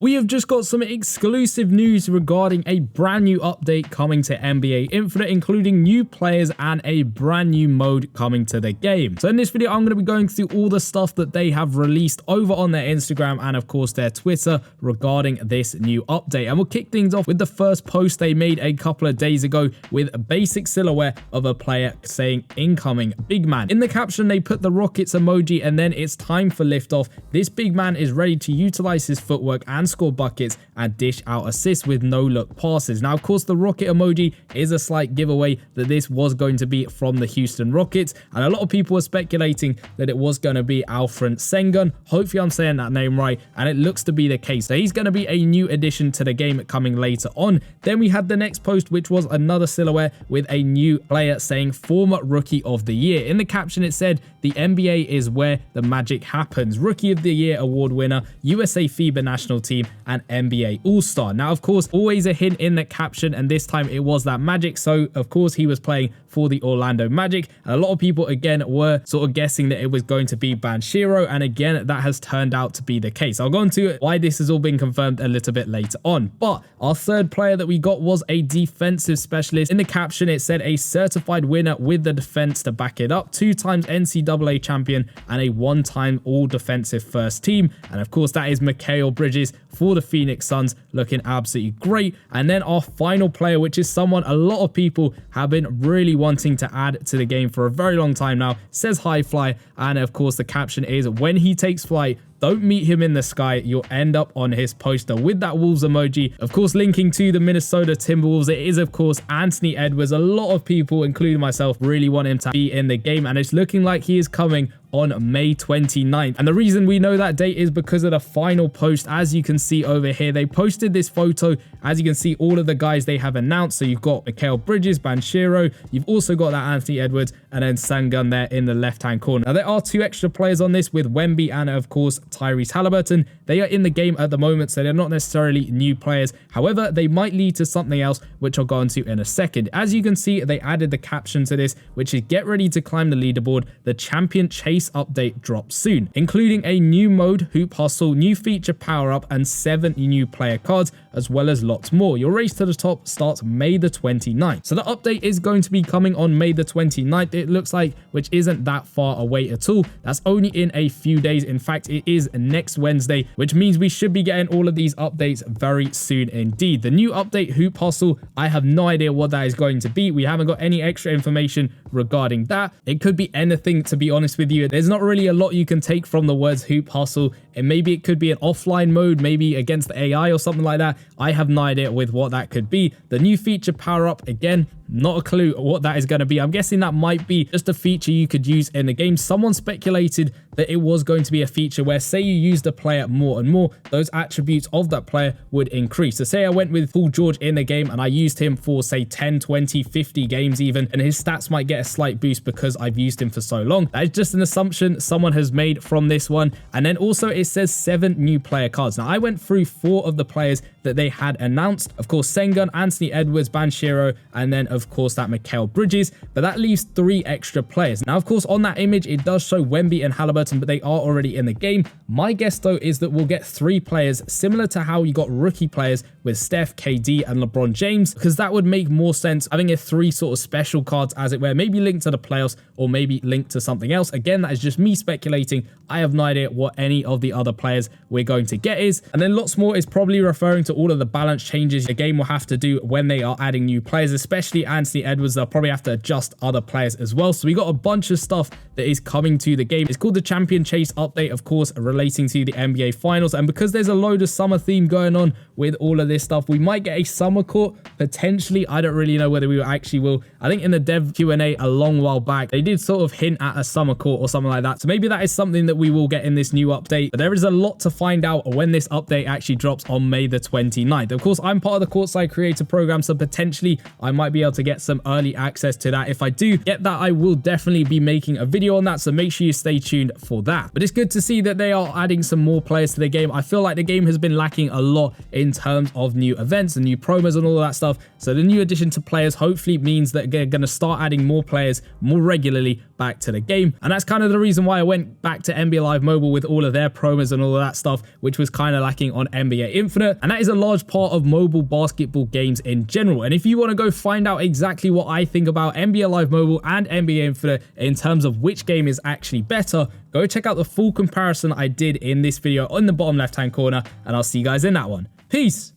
We have just got some exclusive news regarding a brand new update coming to NBA Infinite, including new players and a brand new mode coming to the game. So in this video, I'm going to be going through all the stuff that they have released over on their Instagram and of course their Twitter regarding this new update. And we'll kick things off with the first post they made a couple of days ago with a basic silhouette of a player saying incoming big man. In the caption, they put the Rockets emoji and then it's time for liftoff. This big man is ready to utilize his footwork and score buckets and dish out assists with no look passes. Now of course the rocket emoji is a slight giveaway that this was going to be from the Houston Rockets, and a lot of people were speculating that it was going to be Alfred Sengun. Hopefully I'm saying that name right, and it looks to be the case. So he's going to be a new addition to the game coming later on. Then we had the next post, which was another silhouette with a new player saying former rookie of the year. In the caption it said the NBA is where the magic happens. Rookie of the year award winner, USA FIBA national team and NBA All-Star. Now of course always a hint in the caption, and this time it was that Magic, so of course he was playing for the Orlando Magic, and a lot of people again were sort of guessing that it was going to be Banchero, and again that has turned out to be the case. I'll go into why this has all been confirmed a little bit later on. But our third player that we got was a defensive specialist. In the caption it said a certified winner with the defense to back it up, 2 times NCAA champion and a 1-time all defensive first team, and of course that is Mikal Bridges for the Phoenix Suns, looking absolutely great. And then our final player, which is someone a lot of people have been really wanting to add to the game for a very long time now, says high fly, and of course the caption is when he takes flight, don't meet him in the sky, you'll end up on his poster, with that Wolves emoji. Of course, linking to the Minnesota Timberwolves, it is of course Anthony Edwards. A lot of people, including myself, really want him to be in the game, and it's looking like he is coming on May 29th. And the reason we know that date is because of the final post. As you can see over here, they posted this photo. As you can see, all of the guys they have announced. So you've got Mikal Bridges, Banchero, you've also got that Anthony Edwards, and then Sengun there in the left-hand corner. Now there are 2 extra players on this with Wemby and of course Tyrese Halliburton. They are in the game at the moment, so they're not necessarily new players. However, they might lead to something else, which I'll go into in a second. As you can see, they added the caption to this, which is get ready to climb the leaderboard. The champion chase update drops soon, including a new mode, Hoop Hustle, new feature power-up, and 7 new player cards, as well as lots more. Your race to the top starts May the 29th. So the update is going to be coming on May the 29th, it looks like, which isn't that far away at all. That's only in a few days. In fact, it is next Wednesday, which means we should be getting all of these updates very soon indeed. The new update, Hoop Hustle, I have no idea what that is going to be. We haven't got any extra information regarding that. It could be anything, to be honest with you. There's not really a lot you can take from the words Hoop Hustle, and maybe it could be an offline mode, maybe against the AI or something like that. I have no idea with what that could be. The new feature power up, again, not a clue what that is going to be. I'm guessing that might be just a feature you could use in the game. Someone speculated that it was going to be a feature where, say you use the player more and more, those attributes of that player would increase. So say I went with Paul George in the game and I used him for say 10, 20, 50 games even, and his stats might get a slight boost because I've used him for so long. That is just an assumption someone has made from this one. And then also it says 7 new player cards. Now I went through 4 of the players that they had announced. Of course, Sengun, Anthony Edwards, Banchero, and then of course that Mikal Bridges, but that leaves 3 extra players. Now of course on that image it does show Wemby and Halliburton, but they are already in the game. My guess though is that we'll get 3 players similar to how you got rookie players with Steph, KD and LeBron James, because that would make more sense having a 3 sort of special cards as it were, maybe linked to the playoffs or maybe linked to something else. Again, that is just me speculating. I have no idea what any of the other players we're going to get is. And then lots more is probably referring to all of the balance changes the game will have to do when they are adding new players, especially Anthony Edwards. They'll probably have to adjust other players as well. So we got a bunch of stuff that is coming to the game. It's called the Champion Chase update, of course, relating to the NBA Finals. And because there's a load of summer theme going on with all of this stuff, we might get a summer court potentially. I don't really know whether we actually will. I think in the dev Q&A a long while back, they did sort of hint at a summer court or something like that. So maybe that is something that we will get in this new update. But there is a lot to find out when this update actually drops on May the 29th. Of course, I'm part of the Courtside Creator program, so potentially I might be able to to get some early access to that. If I do get that, I will definitely be making a video on that, so make sure you stay tuned for that. But it's good to see that they are adding some more players to the game. I feel like the game has been lacking a lot in terms of new events and new promos and all of that stuff. So the new addition to players hopefully means that they're going to start adding more players more regularly back to the game. And that's kind of the reason why I went back to NBA Live Mobile with all of their promos and all of that stuff, which was kind of lacking on NBA Infinite. And that is a large part of mobile basketball games in general. And if you want to go find out exactly what I think about NBA Live Mobile and NBA Infinite in terms of which game is actually better, go check out the full comparison I did in this video on the bottom left hand corner, and I'll see you guys in that one. Peace.